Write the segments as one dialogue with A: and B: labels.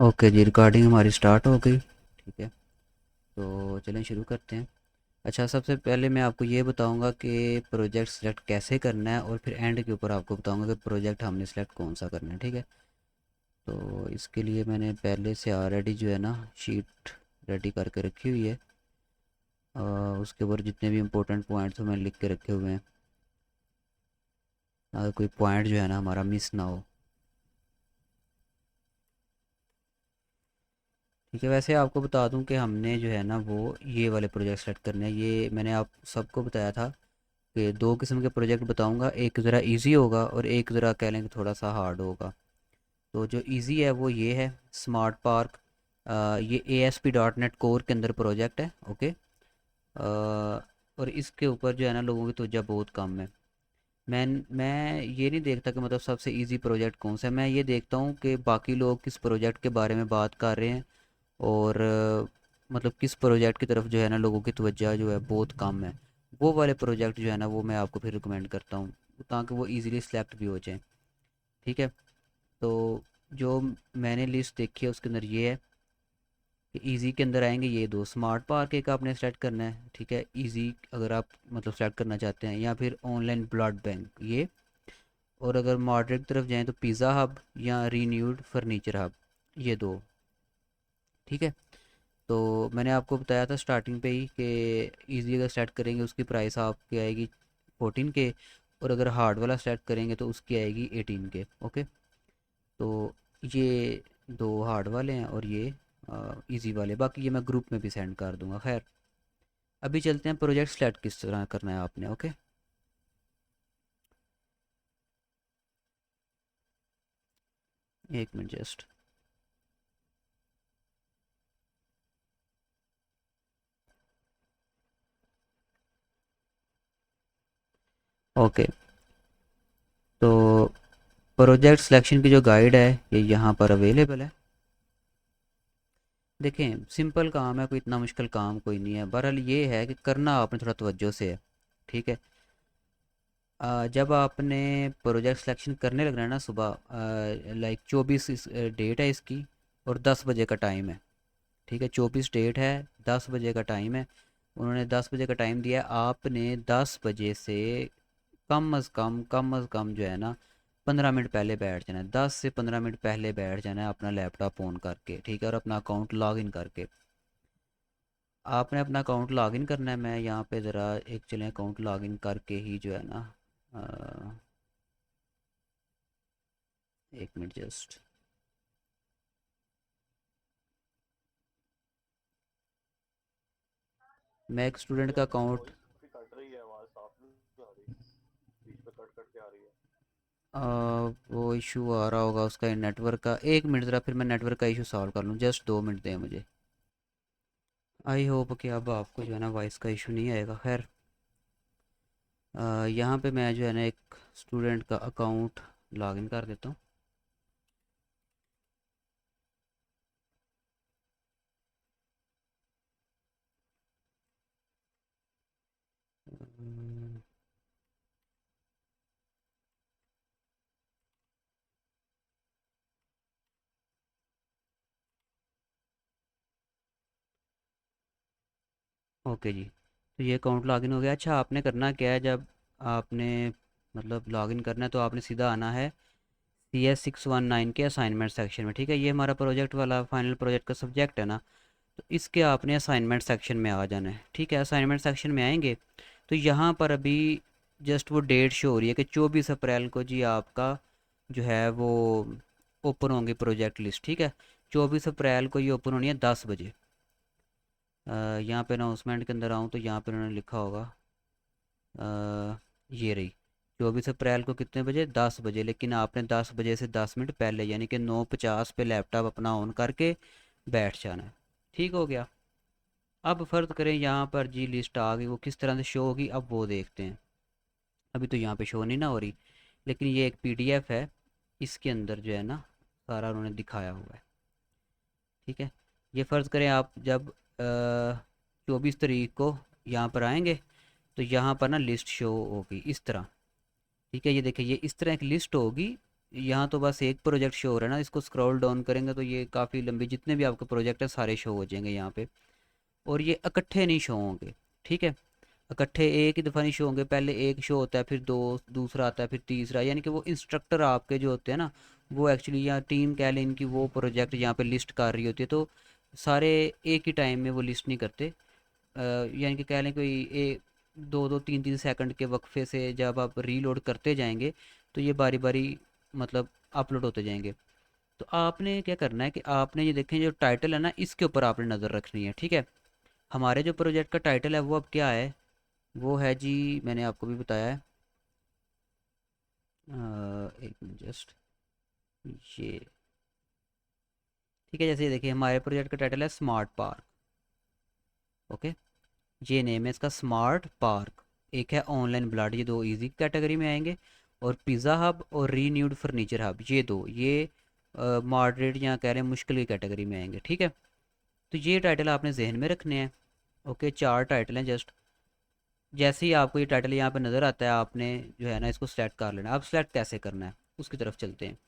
A: Okay जी, recording हमारी start हो गई। ठीक है, तो चलें शुरू करते हैं। अच्छा, सबसे पहले मैं आपको ये बताऊंगा कि प्रोजेक्ट सेलेक्ट कैसे करना है, और फिर एंड के ऊपर आपको बताऊंगा कि प्रोजेक्ट हमने सेलेक्ट कौन सा करना है। ठीक है, तो इसके लिए मैंने पहले से ऑलरेडी जो है ना शीट रेडी करके रखी हुई है। अ, उसके ऊपर जितने भी इम्पोर्टेंट पॉइंट्स हैं मैंने लिख के रखे हुए हैं, अगर कोई पॉइंट जो है ना हमारा मिस ना हो। ठीक है, वैसे आपको बता दूं कि हमने जो है ना वो ये वाले प्रोजेक्ट सेलेक्ट करने हैं। ये मैंने आप सबको बताया था कि दो किस्म के प्रोजेक्ट बताऊंगा, एक ज़रा इजी होगा और एक ज़रा कह लें कि थोड़ा सा हार्ड होगा। तो जो इजी है वो ये है, स्मार्ट पार्क। ये ASP.NET कोर के अंदर प्रोजेक्ट है। ओके, और इसके ऊपर जो है ना लोगों की तवज्जो बहुत कम है। मैं ये नहीं देखता कि मतलब सबसे इजी प्रोजेक्ट कौन सा है, मैं ये देखता हूँ कि बाकी लोग किस प्रोजेक्ट के बारे में बात कर रहे हैं, और मतलब किस प्रोजेक्ट की तरफ जो है ना लोगों की तवज्जो जो है बहुत कम है। वो वाले प्रोजेक्ट जो है ना वो मैं आपको फिर रिकमेंड करता हूँ, ताकि वो इजीली सेलेक्ट भी हो जाए। ठीक है, तो जो मैंने लिस्ट देखी है उसके अंदर ये है कि इजी के अंदर आएंगे ये दो, स्मार्ट पार्क एक आपने सेलेक्ट करना है। ठीक है, इजी अगर आप मतलब सेलेक्ट करना चाहते हैं, या फिर ऑनलाइन ब्लड बैंक ये। और अगर मॉडरेट की तरफ जाएँ तो पिज़्ज़ा हब या रीन्यूड फर्नीचर हब, ये दो। ठीक है, तो मैंने आपको बताया था स्टार्टिंग पे ही कि इजी अगर सेट करेंगे उसकी प्राइस आपकी आएगी 14K, और अगर हार्ड वाला सेट करेंगे तो उसकी आएगी 18K। ओके, तो ये दो हार्ड वाले हैं और ये इजी वाले, बाकी ये मैं ग्रुप में भी सेंड कर दूंगा। खैर, अभी चलते हैं प्रोजेक्ट सेलेक्ट किस तरह करना है आपने। ओके, एक मिनट जस्ट। ओके, तो प्रोजेक्ट सिलेक्शन की जो गाइड है ये यहाँ पर अवेलेबल है। देखें, सिंपल काम है, कोई इतना मुश्किल काम कोई नहीं है। बहरहाल ये है कि करना आपने थोड़ा तवज्जो से है। ठीक है, जब आपने प्रोजेक्ट सिलेक्शन करने लगना है ना सुबह, लाइक 24 डेट है इसकी, और 10 बजे का टाइम है। ठीक है, 24 डेट है, 10 बजे का टाइम है। उन्होंने 10 बजे का टाइम दिया है, आपने 10 बजे से कम अज़ कम जो है ना 15 मिनट पहले बैठ जाना है। 10 से 15 मिनट पहले बैठ जाना है अपना लैपटॉप ऑन करके। ठीक है, और अपना अकाउंट लॉग इन करके आपने अपना अकाउंट लॉग इन करना है। मैं यहाँ पे ज़रा एक चलें अकाउंट लॉग इन करके ही जो है ना, अ, एक मिनट जस्ट। मैं एक स्टूडेंट का
B: आपकी
A: अकाउंट,
B: वॉइस काफी कट रही है, आवाज साफ नहीं आ रही, बीच में कट कट के आ रही है।
A: वो इशू आ रहा होगा उसका नेटवर्क का। एक मिनट ज़रा, फिर मैं नेटवर्क का इशू सॉल्व कर लूँ, जस्ट 2 मिनट दें मुझे। आई होप कि अब आपको जो है ना वॉइस का इशू नहीं आएगा। खैर, यहाँ पे मैं जो है ना एक स्टूडेंट का अकाउंट लॉगिन कर देता हूँ। ओके जी, तो ये अकाउंट लॉगिन हो गया। अच्छा, आपने करना क्या है, जब आपने मतलब लॉगिन करना है तो आपने सीधा आना है CS619 के असाइनमेंट सेक्शन में। ठीक है, ये हमारा प्रोजेक्ट वाला फाइनल प्रोजेक्ट का सब्जेक्ट है ना, तो इसके आपने असाइनमेंट सेक्शन में आ जाना है। ठीक है, असाइनमेंट सेक्शन में आएंगे तो यहाँ पर अभी जस्ट वो डेट शो हो रही है कि 24 अप्रैल को जी आपका जो है वो ओपन होंगी प्रोजेक्ट लिस्ट। ठीक है, 24 अप्रैल को ये ओपन होनी है 10 बजे। यहाँ पे अनाउंसमेंट के अंदर आऊँ तो यहाँ पे उन्होंने लिखा होगा, ये रही 24 अप्रैल को कितने बजे, 10 बजे। लेकिन आपने 10 बजे से 10 मिनट पहले यानी कि 9:50 पे लैपटॉप अपना ऑन करके बैठ जाना है। ठीक हो गया। अब फ़र्ज़ करें यहाँ पर जी लिस्ट आ गई, वो किस तरह से शो होगी अब वो देखते हैं। अभी तो यहाँ पे शो नहीं ना हो रही, लेकिन ये एक PDF है, इसके अंदर जो है ना सारा उन्होंने दिखाया हुआ है। ठीक है, ये फ़र्ज़ करें आप जब 24 तारीख को यहाँ पर आएंगे तो यहाँ पर ना लिस्ट शो होगी इस तरह। ठीक है, ये देखिए, ये इस तरह एक लिस्ट होगी यहाँ तो बस एक प्रोजेक्ट शो हो रहा है ना, इसको स्क्रॉल डाउन करेंगे तो ये काफ़ी लंबी, जितने भी आपके प्रोजेक्ट है सारे शो हो जाएंगे यहाँ पे। और ये इकट्ठे नहीं शो होंगे, ठीक है। इकट्ठे एक ही दफ़ा नहीं शो होंगे, पहले एक शो होता है, फिर दो, दूसरा आता है, फिर तीसरा, यानी कि वो इंस्ट्रक्टर आपके जो होते हैं ना, वो एक्चुअली यहाँ टीम कह लें इनकी, वो प्रोजेक्ट यहाँ पे लिस्ट कर रही होती है, तो सारे एक ही टाइम में वो लिस्ट नहीं करते। यानी कि कह लें कोई एक दो दो तीन तीन सेकंड के वक्फे से जब आप रीलोड करते जाएंगे तो ये बारी बारी मतलब अपलोड होते जाएंगे। तो आपने क्या करना है कि आपने ये देखें जो टाइटल है ना, इसके ऊपर आपने नज़र रखनी है, ठीक है। हमारे जो प्रोजेक्ट का टाइटल है वो अब क्या है, वो है जी, मैंने आपको भी बताया है। एक मिनट जस्ट, ये ठीक है। जैसे ये देखिए हमारे प्रोजेक्ट का टाइटल है स्मार्ट पार्क, ओके। ये नेम है इसका, स्मार्ट पार्क। एक है ऑनलाइन ब्लड, ये दो इजी कैटेगरी में आएंगे। और पिज़्ज़ा हब और रीन्यूड फर्नीचर हब, ये दो, ये मॉडरेट या कह रहे हैं मुश्किल की कैटेगरी में आएंगे, ठीक है। तो ये टाइटल आपने जहन में रखने हैं, ओके। चार टाइटल हैं जस्ट। जैसे ही आपको ये टाइटल यहाँ पे नज़र आता है, आपने जो है ना इसको सेलेक्ट कर लेना है। अब सेलेक्ट कैसे करना है उसकी तरफ चलते हैं।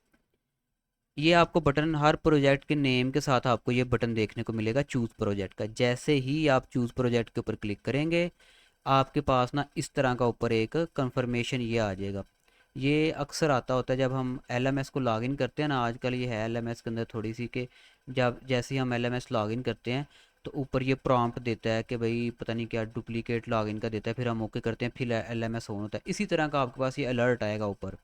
A: ये आपको बटन हर प्रोजेक्ट के नेम के साथ आपको ये बटन देखने को मिलेगा चूज़ प्रोजेक्ट का। जैसे ही आप चूज़ प्रोजेक्ट के ऊपर क्लिक करेंगे, आपके पास ना इस तरह का ऊपर एक कंफर्मेशन ये आ जाएगा। ये अक्सर आता होता है जब हम एलएमएस को लॉगिन करते हैं ना, आजकल ये है एलएमएस के अंदर थोड़ी सी कि जब जैसे ही हम एलएमएस लॉगिन करते हैं तो ऊपर ये प्रॉम्प्ट देता है कि भाई पता नहीं क्या डुप्लीकेट लॉगिन का देता है, फिर हम ओके करते हैं, फिर एलएमएस ऑन होता है। इसी तरह का आपके पास ये अलर्ट आएगा ऊपर।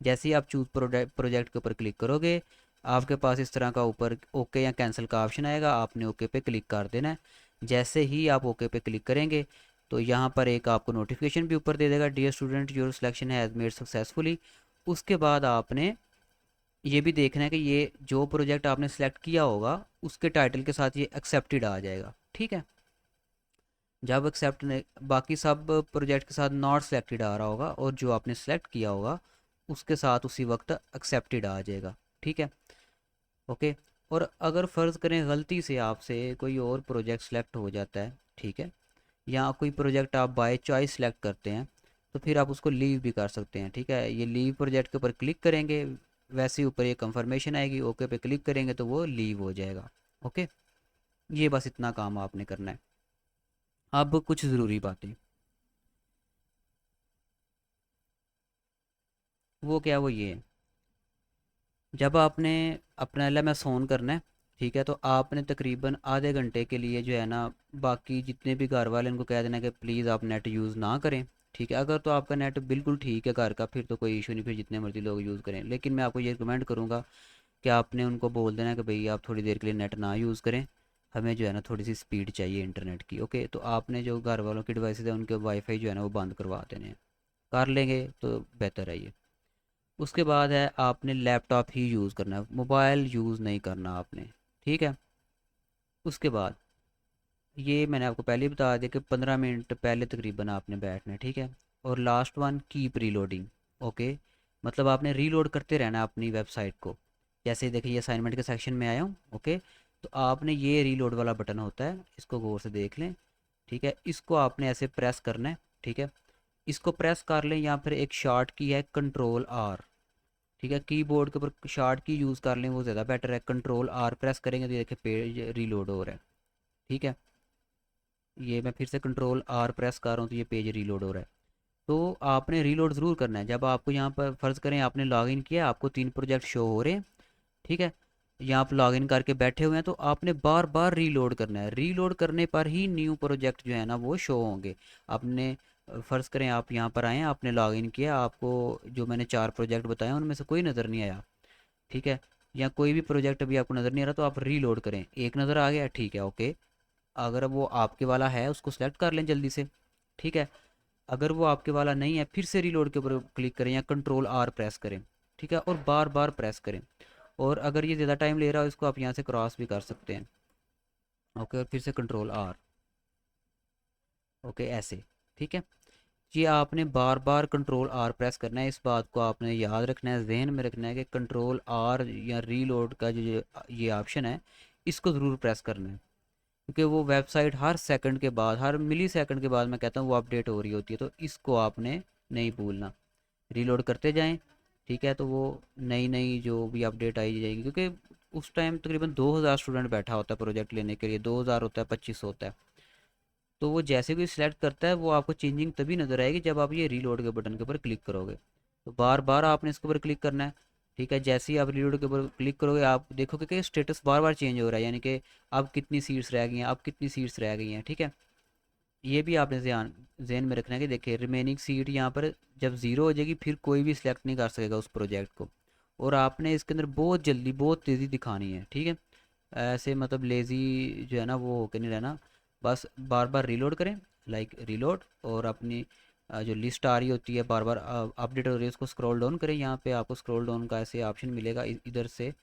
A: जैसे ही आप चूज़ प्रोजेक्ट के ऊपर क्लिक करोगे, आपके पास इस तरह का ऊपर ओके या कैंसिल का ऑप्शन आएगा, आपने ओके पे क्लिक कर देना है। जैसे ही आप ओके पे क्लिक करेंगे तो यहाँ पर एक आपको नोटिफिकेशन भी ऊपर दे देगा, dear student your selection has made successfully. उसके बाद आपने ये भी देखना है कि ये जो प्रोजेक्ट आपने सेलेक्ट किया होगा उसके टाइटल के साथ ये एक्सेप्टेड आ जाएगा, ठीक है। जब एक्सेप्ट बाकी सब प्रोजेक्ट के साथ नॉट सेलेक्टेड आ रहा होगा, और जो आपने सेलेक्ट किया होगा उसके साथ उसी वक्त एक्सेप्टेड आ जाएगा, ठीक है, ओके। और अगर फ़र्ज़ करें गलती से आपसे कोई और प्रोजेक्ट सेलेक्ट हो जाता है, ठीक है, या कोई प्रोजेक्ट आप बाय चॉइस सेलेक्ट करते हैं, तो फिर आप उसको लीव भी कर सकते हैं, ठीक है। ये लीव प्रोजेक्ट के ऊपर क्लिक करेंगे, वैसे ही ऊपर ये कंफर्मेशन आएगी, ओके पे क्लिक करेंगे तो वो लीव हो जाएगा, ओके। ये बस इतना काम आपने करना है। अब कुछ ज़रूरी बातें, वो क्या, वो ये है, जब आपने अपना एलएमएस ऑन करना है, ठीक है, तो आपने तकरीबन आधे घंटे के लिए जो है ना, बाकी जितने भी घर वाले उनको कह देना कि प्लीज़ आप नेट यूज़ ना करें, ठीक है। अगर तो आपका नेट बिल्कुल ठीक है घर का, फिर तो कोई इशू नहीं, फिर जितने मर्जी लोग यूज़ करें। लेकिन मैं आपको ये रिकमेंड करूँगा कि आपने उनको बोल देना कि भाई आप थोड़ी देर के लिए नेट ना यूज़ करें, हमें जो है ना थोड़ी सी स्पीड चाहिए इंटरनेट की, ओके। तो आपने जो घर वालों की डिवाइसेज है उनके वाईफाई जो है ना वो बंद करवा देने हैं, कर लेंगे तो बेहतर है ये। उसके बाद है आपने लैपटॉप ही यूज़ करना है, मोबाइल यूज़ नहीं करना आपने, ठीक है। उसके बाद ये मैंने आपको पहले ही बता दिया कि 15 मिनट पहले तकरीबन आपने बैठना है, ठीक है। और last one, keep reloading, okay. मतलब आपने रीलोड करते रहना है अपनी वेबसाइट को। जैसे देखिए ये असाइनमेंट के सेक्शन में आया हूँ, ओके। तो आपने ये रीलोड वाला बटन होता है, इसको गौर से देख लें, ठीक है। इसको आपने ऐसे प्रेस करना है, ठीक है। इसको प्रेस कर लें, या फिर एक शॉर्ट की है कंट्रोल आर, ठीक है। कीबोर्ड के ऊपर शॉर्ट की यूज़ कर लें, वो ज़्यादा बेटर है। कंट्रोल आर प्रेस करेंगे तो ये देखिए पेज रीलोड हो रहा है, ठीक है। ये मैं फिर से कंट्रोल आर प्रेस कर रहा हूँ तो ये पेज रीलोड हो रहा है। तो आपने रीलोड ज़रूर करना है। जब आपको यहाँ पर फ़र्ज़ करें आपने लॉगिन किया, आपको 3 प्रोजेक्ट शो हो रहे हैं, ठीक है। यहाँ आप लॉगिन करके बैठे हुए हैं, तो आपने बार बार रीलोड करना है। रीलोड करने पर ही न्यू प्रोजेक्ट जो है ना वो शो होंगे। आपने फ़र्ज़ करें आप यहाँ पर आए हैं, आपने लॉगिन किया, आपको जो मैंने 4 प्रोजेक्ट बताए उनमें से कोई नज़र नहीं आया, ठीक है, या कोई भी प्रोजेक्ट अभी आपको नज़र नहीं आ रहा, तो आप रीलोड करें। एक नज़र आ गया, ठीक है, ओके। अगर वो आपके वाला है उसको सेलेक्ट कर लें जल्दी से, ठीक है। अगर वो आपके वाला नहीं है, फिर से रीलोड के ऊपर क्लिक करें या कंट्रोल आर प्रेस करें, ठीक है, और बार बार प्रेस करें। और अगर ये ज़्यादा टाइम ले रहा हो, इसको आप यहाँ से क्रॉस भी कर सकते हैं, ओके। और फिर से कंट्रोल आर, ओके, ऐसे, ठीक है। ये आपने बार बार कंट्रोल आर प्रेस करना है। इस बात को आपने याद रखना है, जहन में रखना है कि कंट्रोल आर या रीलोड का जो ये ऑप्शन है, इसको ज़रूर प्रेस करना है। क्योंकि वो वेबसाइट हर सेकंड के बाद, हर मिली सेकंड के बाद मैं कहता हूँ वो अपडेट हो रही होती है, तो इसको आपने नहीं भूलना। रीलोड करते जाएं, ठीक है, तो वो नई नई जो भी अपडेट आई जाएगी, क्योंकि उस टाइम तकरीबन 2000 स्टूडेंट बैठा होता है प्रोजेक्ट लेने के लिए, 2000 होता है 2500 होता है। तो वो जैसे कोई सिलेक्ट करता है वो आपको चेंजिंग तभी नज़र आएगी जब आप ये रीलोड के बटन के ऊपर क्लिक करोगे। तो बार बार आपने इसके ऊपर क्लिक करना है। ठीक है, जैसे ही आप रीलोड के ऊपर क्लिक करोगे आप देखोगे कि स्टेटस बार बार चेंज हो रहा है, यानी कि अब कितनी सीट्स रह गई हैं, अब कितनी सीट्स रह गई हैं। ठीक है, ये भी आपने ध्यान जहन में रखना है कि देखिए रिमेनिंग सीट यहाँ पर जब ज़ीरो हो जाएगी फिर कोई भी सिलेक्ट नहीं कर सकेगा उस प्रोजेक्ट को। और आपने इसके अंदर बहुत जल्दी बहुत तेज़ी दिखानी है। ठीक है, ऐसे मतलब लेज़ी जो है ना वो होके नहीं रहना। बस बार बार रीलोड करें, लाइक रीलोड, और अपनी जो लिस्ट आ रही होती है बार बार अपडेट हो रही है उसको स्क्रॉल डाउन करें। यहाँ पे आपको स्क्रॉल डाउन का ऐसे ऑप्शन मिलेगा इधर से,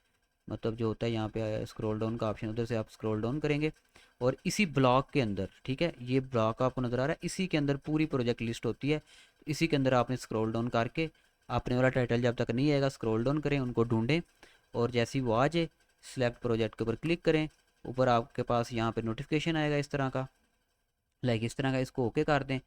A: मतलब जो होता है यहाँ पे स्क्रॉल डाउन का ऑप्शन, उधर से आप स्क्रॉल डाउन करेंगे और इसी ब्लॉक के अंदर, ठीक है ये ब्लॉक आपको नज़र आ रहा है, इसी के अंदर पूरी प्रोजेक्ट लिस्ट होती है। इसी के अंदर आपने स्क्रॉल डाउन करके अपने वाला टाइटल जब तक नहीं आएगा स्क्रॉल डाउन करें, उनको ढूंढें, और जैसे ही वो आ जाए सिलेक्ट प्रोजेक्ट के ऊपर क्लिक करें। ऊपर आपके पास यहाँ पे नोटिफिकेशन आएगा इस तरह का, लाइक इस तरह का, इसको ओके कर दें।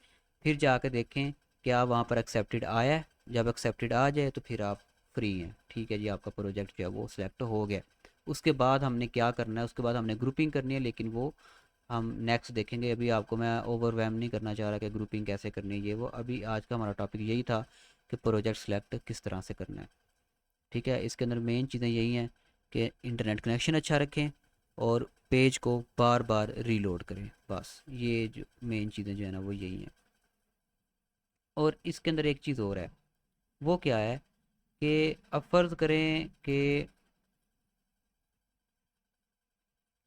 A: फिर जाके देखें क्या वहाँ पर एक्सेप्टेड आया है। जब एक्सेप्टेड आ जाए तो फिर आप फ्री हैं। ठीक है जी, आपका प्रोजेक्ट जो है वो सिलेक्ट हो गया। उसके बाद हमने क्या करना है, उसके बाद हमने ग्रुपिंग करनी है, लेकिन वो हम नेक्स्ट देखेंगे। अभी आपको मैं ओवरवेम नहीं करना चाह रहा कि ग्रुपिंग कैसे करनी है ये वो। अभी आज का हमारा टॉपिक यही था कि प्रोजेक्ट सिलेक्ट किस तरह से करना है। ठीक है, इसके अंदर मेन चीज़ें यही हैं कि इंटरनेट कनेक्शन अच्छा रखें और पेज को बार बार रीलोड करें। बस ये जो मेन चीज़ें जो है ना वो यही हैं। और इसके अंदर एक चीज़ और है, वो क्या है कि अब फ़र्ज़ करें कि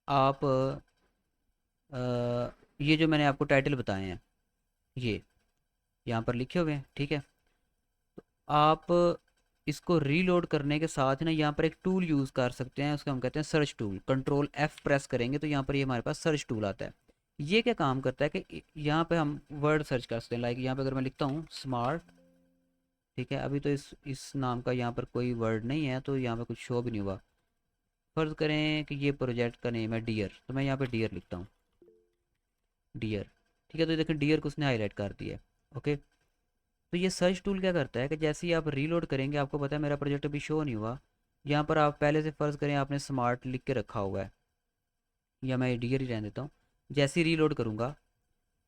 A: आप ये जो मैंने आपको टाइटल बताए हैं ये यहाँ पर लिखे हुए हैं। ठीक है, आप इसको रीलोड करने के साथ ना यहाँ पर एक टूल यूज़ कर सकते हैं, उसको हम कहते हैं search tool. Control F press करेंगे तो यहाँ पर ये हमारे पास सर्च टूल आता है। ये क्या काम करता है कि यहाँ पे हम वर्ड सर्च कर सकते हैं। लाइक यहाँ पे अगर मैं लिखता हूँ स्मार्ट, ठीक है, अभी तो इस नाम का यहाँ पर कोई वर्ड नहीं है तो यहाँ पे कुछ शो भी नहीं हुआ। फर्ज करें कि ये प्रोजेक्ट का नेम है डियर, तो मैं यहाँ पे डियर लिखता हूँ, डियर। ठीक है, तो देखिए डियर को उसने हाईलाइट कर दिया है। ओके, तो ये सर्च टूल क्या करता है कि जैसे ही आप रीलोड करेंगे, आपको पता है मेरा प्रोजेक्ट अभी शो नहीं हुआ, यहाँ पर आप पहले से फ़र्ज़ करें आपने स्मार्ट लिख के रखा हुआ है, या मैं डियर ही रहने देता हूँ। जैसे ही रीलोड करूँगा,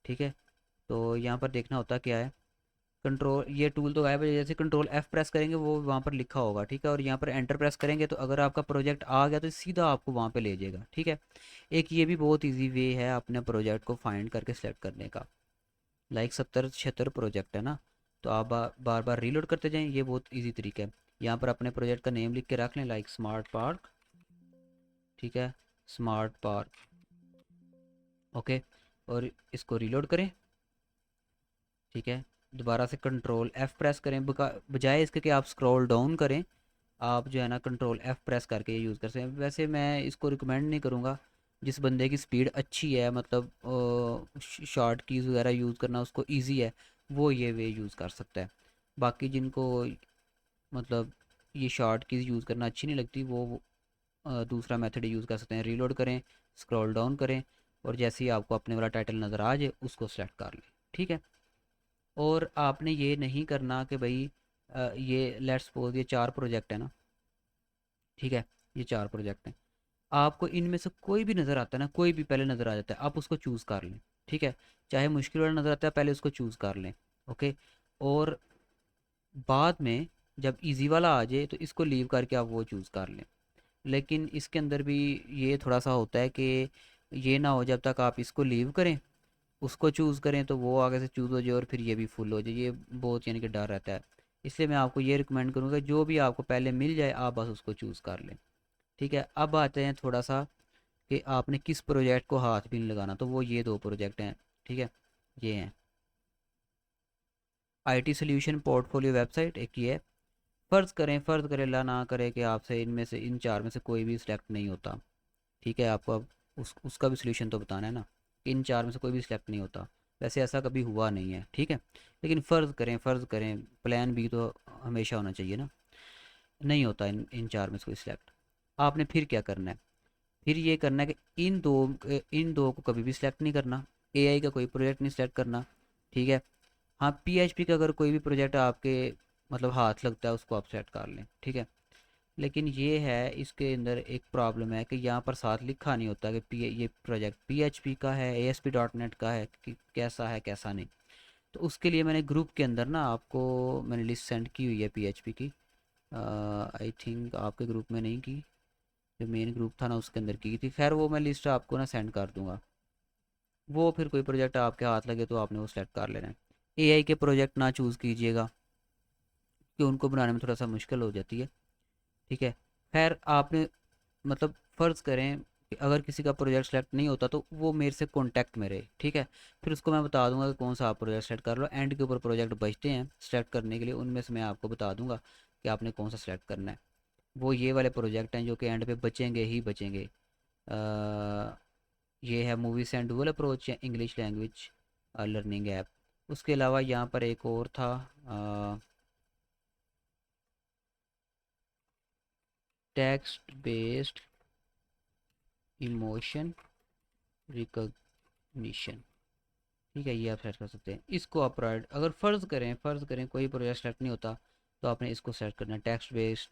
A: ठीक है, तो यहाँ पर देखना होता क्या है, कंट्रोल, ये टूल तो गायब है, जैसे कंट्रोल F प्रेस करेंगे वो वहाँ पर लिखा होगा। ठीक है, और यहाँ पर एंटर प्रेस करेंगे तो अगर आपका प्रोजेक्ट आ गया तो सीधा आपको वहाँ पे ले जाएगा। ठीक है, एक ये भी बहुत इजी वे है अपने प्रोजेक्ट को फाइंड करके सेलेक्ट करने का। लाइक 70-76 प्रोजेक्ट है ना, तो आप बार बार रीलोड करते जाएं, ये बहुत इजी तरीका है। यहाँ पर अपने प्रोजेक्ट का नेम लिख के रख लें, लाइक स्मार्ट पार्क। ठीक है, स्मार्ट पार्क। ओके, और इसको रीलोड करें। ठीक है, दोबारा से कंट्रोल F प्रेस करें, बजाय इसके कि आप स्क्रॉल डाउन करें, आप जो है ना कंट्रोल F प्रेस करके ये यूज़ कर सकते हैं। वैसे मैं इसको रिकमेंड नहीं करूँगा, जिस बंदे की स्पीड अच्छी है, मतलब शॉर्ट कीज़ वगैरह यूज़ करना उसको इजी है, वो ये वे यूज़ कर सकता है। बाकी जिनको मतलब ये शॉर्ट कीज़ यूज़ करना अच्छी नहीं लगती, वो दूसरा मेथड यूज़ कर सकते हैं। रीलोड करें, स्क्रॉल डाउन करें, और जैसे ही आपको अपने वाला टाइटल नज़र आ जाए उसको सेलेक्ट कर लें। ठीक है, और आपने ये नहीं करना कि भाई ये लेट्स सपोज ये 4 प्रोजेक्ट है ना, ठीक है, ये 4 प्रोजेक्ट हैं, आपको इनमें से कोई भी नज़र आता है ना, कोई भी पहले नज़र आ जाता है, आप उसको चूज़ कर लें। ठीक है, चाहे मुश्किल वाला नज़र आता है पहले उसको चूज़ कर लें। ओके, और बाद में जब इजी वाला आ जाए तो इसको लीव करके आप वो चूज़ कर लें। लेकिन इसके अंदर भी ये थोड़ा सा होता है कि ये ना हो जब तक आप इसको लीव करें उसको चूज़ करें तो वो आगे से चूज़ हो जाए और फिर ये भी फुल हो जाए, ये बहुत यानी कि डर रहता है। इसलिए मैं आपको ये रिकमेंड करूँगा जो भी आपको पहले मिल जाए आप बस उसको चूज़ कर लें। ठीक है, अब आते हैं थोड़ा सा कि आपने किस प्रोजेक्ट को हाथ भी नहीं लगाना, तो वो ये 2 प्रोजेक्ट हैं। ठीक है, ये हैं IT सोल्यूशन पोर्टफोलियो वेबसाइट, एक ये है। फ़र्ज़ करें अल्लाह ना करे कि आपसे इनमें से इन 4 में से कोई भी सिलेक्ट नहीं होता। ठीक है, आपको अब उसका भी सोल्यूशन तो बताना है ना, कि इन 4 में से कोई भी सिलेक्ट नहीं होता। वैसे ऐसा कभी हुआ नहीं है। ठीक है, लेकिन फ़र्ज़ करें प्लान बी तो हमेशा होना चाहिए ना, नहीं होता इन 4 में से कोई सिलेक्ट। आपने फिर क्या करना है, फिर ये करना है कि इन दो को कभी भी सिलेक्ट नहीं करना, AI का कोई प्रोजेक्ट नहीं सिलेक्ट करना। ठीक है, हाँ PHP का अगर कोई भी प्रोजेक्ट आपके मतलब हाथ लगता है उसको आप सेलेक्ट कर लें, ठीक है। लेकिन ये है इसके अंदर एक प्रॉब्लम है कि यहाँ पर साथ लिखा नहीं होता कि ये प्रोजेक्ट पीएचपी का है, एएसपी डॉट नेट का है, कि कैसा है कैसा नहीं। तो उसके लिए मैंने ग्रुप के अंदर ना आपको मैंने लिस्ट सेंड की हुई है पीएचपी की। आई थिंक आपके ग्रुप में नहीं की, जो मेन ग्रुप था ना उसके अंदर की थी। खैर वो मैं लिस्ट आपको ना सेंड कर दूंगा। वो फिर कोई प्रोजेक्ट आपके हाथ लगे तो आपने वो सेलेक्ट कर लेना है। एआई के प्रोजेक्ट ना चूज़ कीजिएगा कि उनको बनाने में थोड़ा सा मुश्किल हो जाती है, ठीक है। खैर आपने मतलब फ़र्ज़ करें कि अगर किसी का प्रोजेक्ट सेलेक्ट नहीं होता तो वो मेरे से कांटेक्ट में रहे, ठीक है। फिर उसको मैं बता दूंगा कि कौन सा आप प्रोजेक्ट सेलेक्ट कर लो। एंड के ऊपर प्रोजेक्ट बचते हैं सेलेक्ट करने के लिए, उनमें से मैं आपको बता दूंगा कि आपने कौन सा सेलेक्ट करना है। वो ये वाले प्रोजेक्ट हैं जो कि एंड पे बचेंगे ही बचेंगे। ये है movie and dual approach English language learning app. उसके अलावा यहाँ पर एक और था, टेक्स्ट बेस्ड इमोशन रिकॉग्निशन, ठीक है। ये आप सेलेक्ट कर सकते हैं। इसको आप प्रायोरिटी अगर फ़र्ज़ करें कोई प्रोजेक्ट सेलेक्ट नहीं होता तो आपने इसको सेलेक्ट करना है, टेक्स्ट बेस्ड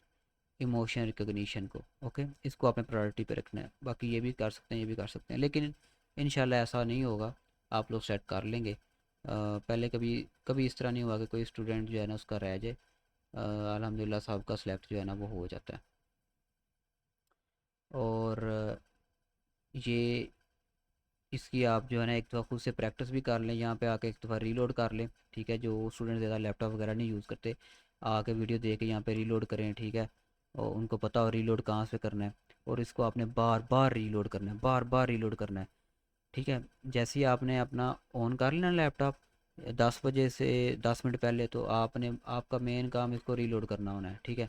A: इमोशन रिकॉग्निशन को। ओके, इसको आपने प्रायोरिटी पे रखना है। बाकी ये भी कर सकते हैं, ये भी कर सकते हैं, लेकिन इंशाल्लाह ऐसा नहीं होगा, आप लोग सेट कर लेंगे। पहले कभी कभी इस तरह नहीं हुआ कि कोई स्टूडेंट जो है ना उसका रह जाए। अल्हम्दुलिल्लाह साहब का सिलेक्ट जो है ना वो हो जाता है। और ये इसकी आप जो है ना एक दफ़ा खुद से प्रैक्टिस भी कर लें, यहाँ पे आके एक दफ़ा रीलोड कर लें, ठीक है। जो स्टूडेंट ज़्यादा लैपटॉप वगैरह नहीं यूज़ करते, आके वीडियो देख के यहाँ पे रीलोड करें, ठीक है। और उनको पता हो रीलोड कहाँ से करना है। और इसको आपने बार बार रीलोड करना है, बार बार रीलोड करना है, ठीक है। जैसे ही आपने अपना ऑन कर लेना लैपटॉप 10 बजे से 10 मिनट पहले, तो आपने आपका मेन काम इसको रीलोड करना होना है, ठीक है।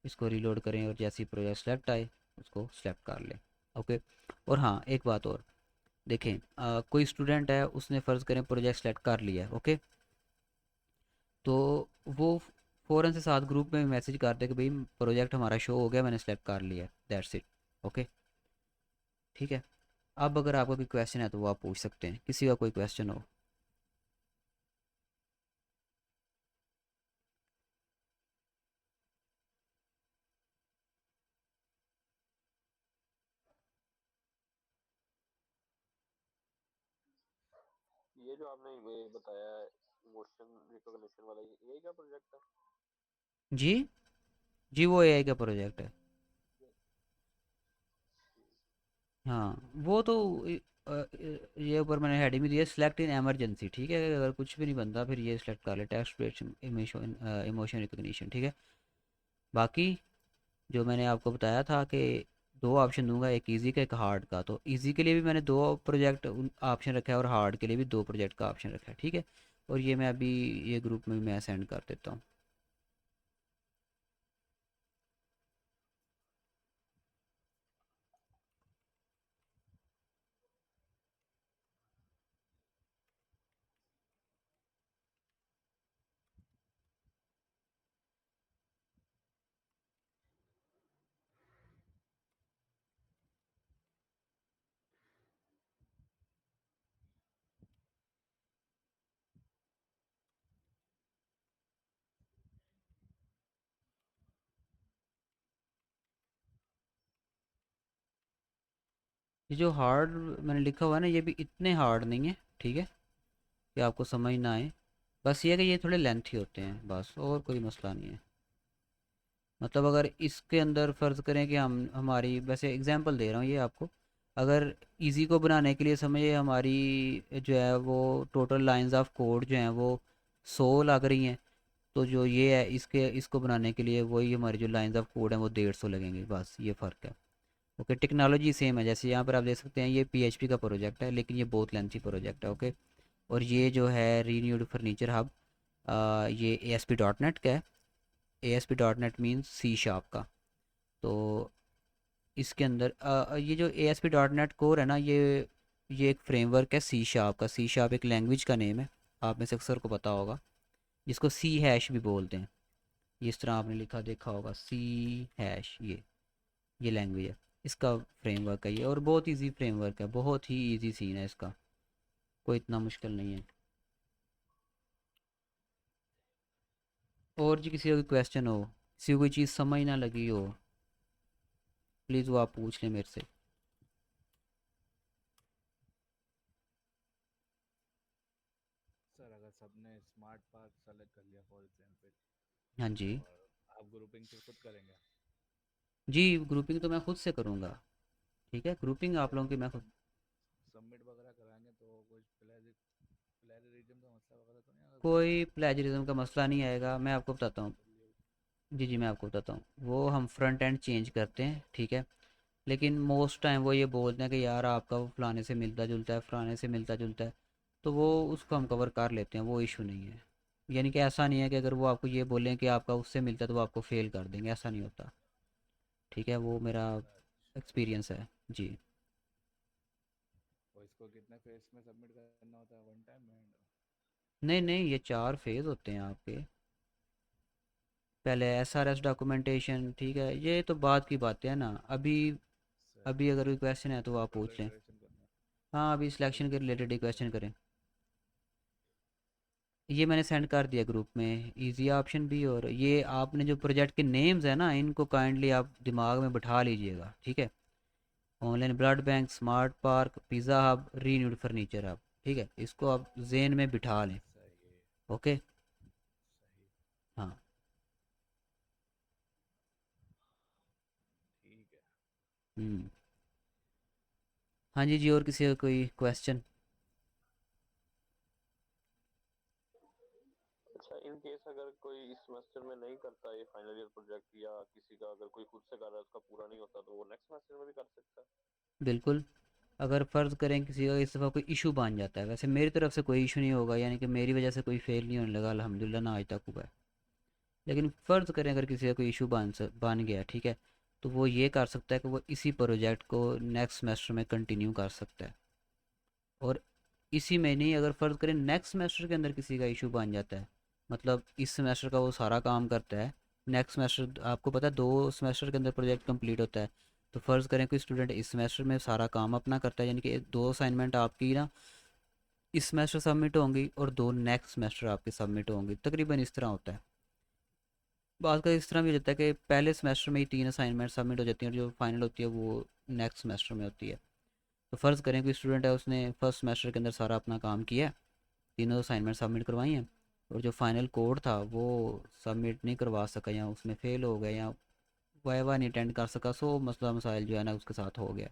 A: इसको रीलोड करें और जैसे ही प्रोजेक्ट सेलेक्ट आए उसको सेलेक्ट कर लें। ओके। और हाँ एक बात और देखें, कोई स्टूडेंट है उसने फ़र्ज़ करें प्रोजेक्ट सेलेक्ट कर लिया है, ओके। तो वो फ़ौरन से साथ ग्रुप में मैसेज कर दे कि भाई प्रोजेक्ट हमारा शो हो गया, मैंने सेलेक्ट कर लिया है, दैट्स इट। ओके, ठीक है। अब अगर आपका कोई क्वेश्चन है तो वो आप पूछ सकते हैं, किसी का कोई क्वेश्चन हो।
B: ये जो आपने ये बताया है इमोशन रिकॉग्निशन वाला, ये यही क्या प्रोजेक्ट है?
A: जी, जी वो एआई का प्रोजेक्ट है। हाँ वो तो ये ऊपर मैंने हेडिंग भी दिया, सेलेक्ट इन एमरजेंसी, ठीक है। अगर कुछ भी नहीं बनता फिर ये सेलेक्ट कर ले, text based emotion emotion recognition, ठीक है। बाकी जो मैंने आपको बताया था कि दो ऑप्शन दूंगा, एक इजी का एक हार्ड का, तो इजी के लिए भी मैंने दो प्रोजेक्ट ऑप्शन रखा है और हार्ड के लिए भी दो प्रोजेक्ट का ऑप्शन रखा है, ठीक है। और ये मैं अभी ये ग्रुप में भी मैं सेंड कर देता हूँ। ये जो हार्ड मैंने लिखा हुआ है ना, ये भी इतने हार्ड नहीं है, ठीक है, कि आपको समझ ना आए। बस ये है कि ये थोड़े लेंथी होते हैं, बस और कोई मसला नहीं है। मतलब अगर इसके अंदर फ़र्ज़ करें कि हम हमारी, वैसे एग्जांपल दे रहा हूँ ये आपको, अगर इजी को बनाने के लिए समझिए हमारी जो है वो टोटल लाइंस ऑफ कोड जो हैं वो 100 लग रही हैं, तो जो ये है इसके इसको बनाने के लिए वही हमारी जो लाइंस ऑफ कोड हैं वो 150 लगेंगे, बस ये फ़र्क है। ओके, टेक्नोलॉजी सेम है, जैसे यहाँ पर आप देख सकते हैं ये पीएचपी का प्रोजेक्ट है लेकिन ये बहुत लेंथी प्रोजेक्ट है, ओके। और ये जो है रीन्यूड फर्नीचर हब, ये A S P dot net का है। A S P dot net means C sharp का। तो इसके अंदर ये जो A S P dot net core है ना, ये एक फ्रेमवर्क है सी शार्प का। सी शार्प एक लैंग्वेज का नेम है, आप में से अक्सर को पता होगा, जिसको सी हैश भी बोलते हैं। ये इस तरह आपने लिखा देखा होगा, सी हैश, ये लैंग्वेज है, इसका फ्रेमवर्क है ये। और बहुत इजी फ्रेमवर्क है, बहुत ही इजी सीन है इसका, कोई इतना मुश्किल नहीं है। और जी किसी का कोई क्वेश्चन हो, किसी को कोई चीज़ समझ ना लगी हो, प्लीज़ वो आप पूछ लें मेरे से।
C: सर अगर सबने स्मार्ट पार्क सेलेक्ट कर लिया फॉर एग्जांपल,
A: हाँ जी।
C: और आप ग्रुपिंग फिर खुद करेंगे?
A: जी ग्रुपिंग तो मैं खुद से करूँगा। ठीक है, ग्रुपिंग आप
C: अच्छा,
A: लोगों की मैं खुद।
C: सबमिट वगैरह कराएंगे तो कुछ प्लेजरिज्म का मसला वगैरह तो नहीं आएगा कुछ?
A: कोई प्लेजरिज्म का मसला नहीं आएगा, मैं आपको बताता हूँ।
C: तो ये
A: जी जी, मैं आपको बताता हूँ, वो हम फ्रंट एंड चेंज करते हैं, ठीक है। लेकिन मोस्ट टाइम वो ये बोलते हैं कि यार आपका वो फलाने से मिलता जुलता है, फलाने से मिलता जुलता है, तो वो उसको हम कवर कर लेते हैं, वो इशू नहीं है। यानी कि ऐसा नहीं है कि अगर वो आपको ये बोलें कि आपका उससे मिलता है तो वो आपको फेल कर देंगे, ऐसा नहीं होता। ठीक है, वो मेरा
C: अच्छा,
A: एक्सपीरियंस है। जी।
C: और इसको कितने फेज में सबमिट करना होता है, वन टाइम में?
A: नहीं नहीं, ये 4 फेज़ होते हैं आपके। पहले SRS डॉक्यूमेंटेशन, ठीक है, ये तो बाद की बातें हैं ना अभी।
C: सही
A: अभी
C: है।
A: अगर कोई क्वेश्चन है तो आप
C: कंप्यूटर
A: पूछ लें।
C: वेरिफिकेशन करना है।
A: हाँ, अभी सिलेक्शन के
C: कंप्यूटर
A: रिलेटेड ही
C: वेरिफिकेशन
A: क्वेश्चन
C: करना
A: करें।
C: है।
A: ये मैंने सेंड कर दिया ग्रुप में, इजी ऑप्शन भी, और ये आपने जो प्रोजेक्ट के नेम्स है ना, इनको काइंडली आप दिमाग में बिठा लीजिएगा, ठीक है। Online blood bank, smart park, pizza hub, renewed furniture hub, ठीक है, इसको आप जेन में बिठा लें।
C: सही है।
A: ओके।
C: सही।
A: हाँ।
C: ठीक है।
A: हम्म। हाँ जी जी, और किसी का कोई क्वेश्चन?
B: अच्छा, इन केस अगर कोई इस सेमेस्टर में नहीं करता ये फाइनल ईयर प्रोजेक्ट, या किसी का अगर कोई खुद से कर रहा है उसका पूरा नहीं होता, तो वो नेक्स्ट सेमेस्टर में भी कर सकता है?
A: बिल्कुल। अगर फ़र्ज़ करें किसी का इस दफ़ा कोई इशू बन जाता है, वैसे मेरी तरफ से कोई इशू नहीं होगा, यानी कि मेरी वजह से कोई फेल नहीं होने लगा, अल्हम्दुलिल्लाह ना आज तक हुआ है। लेकिन फ़र्ज़ करें अगर किसी का कोई इशू बन गया, ठीक है, तो वो ये कर सकता है कि वो इसी प्रोजेक्ट को नेक्स्ट सेमेस्टर में कंटिन्यू कर सकता है। और इसी में नहीं, अगर फ़र्ज़ करें नेक्स्ट सेमेस्टर के अंदर किसी का इशू बन जाता है, मतलब इस सेमेस्टर का वो सारा काम करता है, नेक्स्ट सेमेस्टर आपको पता है 2 सेमेस्टर के अंदर प्रोजेक्ट कंप्लीट होता है, तो फ़र्ज़ करें कोई स्टूडेंट इस सेमेस्टर में सारा काम अपना करता है, यानी कि 2 असाइनमेंट आपकी ना इस सेमेस्टर सबमिट होंगी और 2 नेक्स्ट सेमेस्टर आपकी सबमिट होंगी, तकरीबन इस तरह होता है। बात का इस तरह भी हो जाता है कि पहले सेमेस्टर में ही 3 असाइनमेंट सबमिट हो जाती हैं, और जो फाइनल होती है वो नेक्स्ट सेमेस्टर में होती है। तो फ़र्ज़ करें कोई स्टूडेंट है, उसने फर्स्ट सेमेस्टर के अंदर सारा अपना काम किया है, तीनों असाइनमेंट सबमिट करवाई हैं, और जो फाइनल कोड था वो सबमिट नहीं करवा सका, या उसमें फ़ेल हो गया, या वाइवा नहीं अटेंड कर सका, सो मसला मसाइल जो है ना उसके साथ हो गया,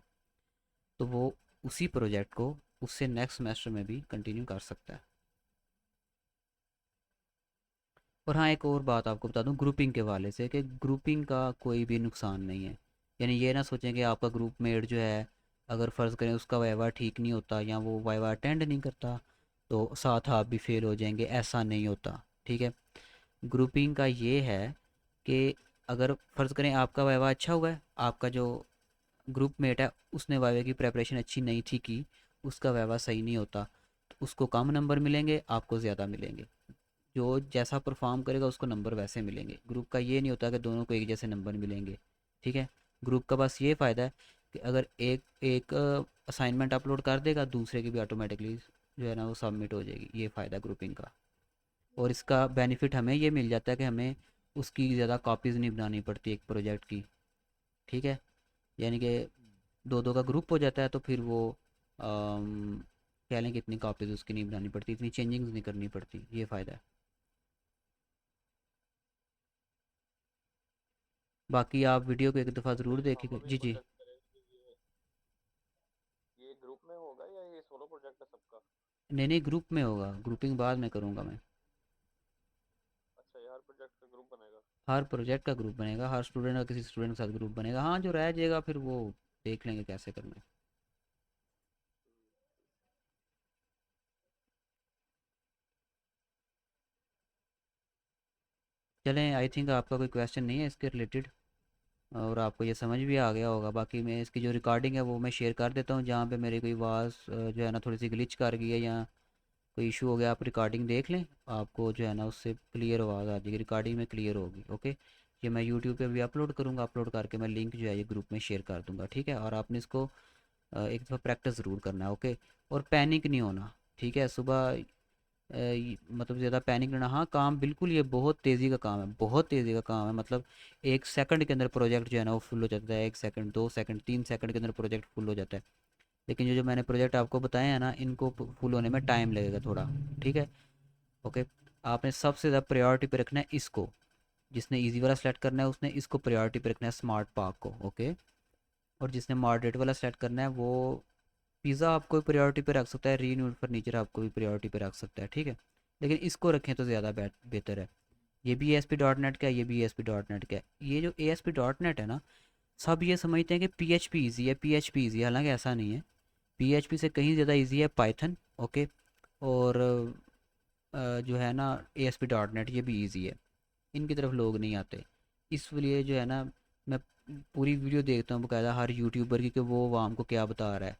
A: तो वो उसी प्रोजेक्ट को उससे नेक्स्ट सेमेस्टर में भी कंटिन्यू कर सकता है। और हाँ, एक और बात आपको बता दूं ग्रुपिंग के वाले से, कि ग्रुपिंग का कोई भी नुकसान नहीं है। यानी ये ना सोचें कि आपका ग्रुप मेट जो है, अगर फ़र्ज़ करें उसका वाइवा ठीक नहीं होता या वो वाइवा अटेंड नहीं करता, तो साथ आप भी फेल हो जाएंगे, ऐसा नहीं होता। ठीक है। ग्रुपिंग का ये है कि अगर फ़र्ज़ करें आपका वाइवा अच्छा हुआ है, आपका जो ग्रुप मेट है उसने वाइवा की प्रेपरेशन अच्छी नहीं थी की, उसका वाइवा सही नहीं होता, तो उसको कम नंबर मिलेंगे, आपको ज़्यादा मिलेंगे। जो जैसा परफॉर्म करेगा उसको नंबर वैसे मिलेंगे। ग्रुप का ये नहीं होता कि दोनों को एक जैसे नंबर मिलेंगे। ठीक है। ग्रुप का बस ये फ़ायदा है कि अगर एक एक असाइनमेंट अपलोड कर देगा, दूसरे की भी ऑटोमेटिकली जो है ना वो सबमिट हो जाएगी, ये फ़ायदा ग्रुपिंग का। और इसका बेनिफिट हमें ये मिल जाता है कि हमें उसकी ज़्यादा कॉपीज़ नहीं बनानी पड़ती एक प्रोजेक्ट की। ठीक है। यानी कि दो दो का ग्रुप हो जाता है, तो फिर वो कह लें कि इतनी कॉपीज़ उसकी नहीं बनानी पड़ती, इतनी चेंजिंग्स नहीं करनी पड़ती, ये फ़ायदा है। बाकी आप वीडियो को एक दफ़ा
B: अच्छा, तो
A: ज़रूर
B: ये हम
A: देखिएगा।
B: अभी
A: जी जी।
B: प्रोजेक्ट करेंगे, ये ग्रुप में होगा या ये सोलो प्रोजेक्ट है सबका?
A: नहीं नहीं, ग्रुप में होगा, ग्रुपिंग बाद में करूँगा मैं।
B: अच्छा, ये हर प्रोजेक्ट का ग्रुप बनेगा?
A: हर प्रोजेक्ट का ग्रुप बनेगा, हर स्टूडेंट का किसी स्टूडेंट के साथ ग्रुप बनेगा, हाँ जो रह जाएगा फिर वो देख लेंगे कैसे करना है। चलें, आई थिंक आपका कोई क्वेश्चन नहीं है इसके रिलेटेड, और आपको ये समझ भी आ गया होगा। बाकी मैं इसकी जो रिकॉर्डिंग है वो मैं शेयर कर देता हूँ, जहाँ पे मेरी कोई आवाज़ जो है ना थोड़ी सी ग्लिच कर गई है या कोई इशू हो गया, आप रिकॉर्डिंग देख लें, आपको जो है ना उससे क्लियर आवाज़ आ जाएगी, रिकॉर्डिंग में क्लियर होगी। ओके। ये मैं यूट्यूब पे भी अपलोड करूँगा, अपलोड करके मैं लिंक जो है ये ग्रुप में शेयर कर दूँगा, ठीक है। और आपने इसको एक दफ़ा प्रैक्टिस ज़रूर करना है। ओके। और पैनिक नहीं होना, ठीक है। सुबह मतलब ज़्यादा पैनिक लेना। हाँ काम बिल्कुल ये बहुत तेज़ी का काम है, बहुत तेज़ी का काम है। मतलब 1 सेकंड के अंदर प्रोजेक्ट जो है ना वो फुल हो जाता है, 1 सेकंड, 2 सेकंड, 3 सेकंड के अंदर प्रोजेक्ट फुल हो जाता है। लेकिन जो जो मैंने प्रोजेक्ट आपको बताए हैं ना, इनको फुल होने में टाइम लगेगा थोड़ा। ठीक है, ओके। आपने सबसे ज़्यादा प्रायोरिटी पे रखना है इसको, जिसने इजी वाला सेलेक्ट करना है उसने इसको प्रायोरिटी पे रखना है, स्मार्ट पार्क को, ओके। और जिसने मॉडरेट वाला सेलेक्ट करना है वो पिज़्ज़ा आपको भी प्रायोरिटी पे रख सकता है, रीन्यूड फर्नीचर आपको भी प्रायोरिटी पे रख सकता है, ठीक है। लेकिन इसको रखें तो ज़्यादा बेहतर है। ये भी ASP.NET का है, ये भी ASP.NEट का है। ये जो ASP.NEट है ना, सब ये समझते हैं कि PHP ईजी है, PHP ईजी है, हालांकि ऐसा नहीं है। PHP से कहीं ज़्यादा ईजी है पाइथन, ओके। और जो है ना ASP.NEट ये भी ईजी है, इनकी तरफ लोग नहीं आते। इसलिए जो है ना मैं पूरी वीडियो देखता हूँ बाकायदा हर यूट्यूबर की कि वो वाम को क्या बता रहा है।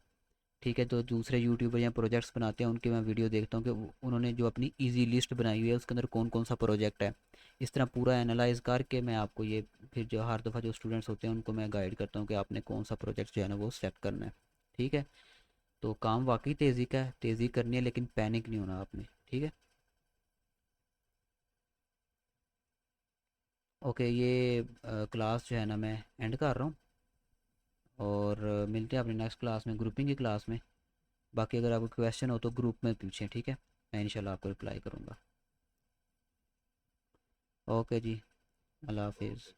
A: ठीक है, तो दूसरे यूट्यूबर या प्रोजेक्ट्स बनाते हैं उनके मैं वीडियो देखता हूँ कि उन्होंने जो अपनी इजी लिस्ट बनाई हुई है उसके अंदर कौन कौन सा प्रोजेक्ट है। इस तरह पूरा एनालाइज करके मैं आपको ये फिर जो हर दफ़ा जो स्टूडेंट्स होते हैं उनको मैं गाइड करता हूँ कि आपने कौन सा प्रोजेक्ट जो है ना वो सेलेक्ट करना है। ठीक है, तो काम वाकई तेज़ी का है, तेज़ी करनी है, लेकिन पैनिक नहीं होना आपने। ठीक है, ओके। ये क्लास जो है ना मैं एंड कर रहा हूँ, और मिलते हैं अपनी नेक्स्ट क्लास में, ग्रुपिंग की क्लास में। बाकी अगर आपको क्वेश्चन हो तो ग्रुप में पूछें, ठीक है, मैं इंशाल्लाह आपको रिप्लाई करूँगा। ओके जी, अल्लाह हाफिज़।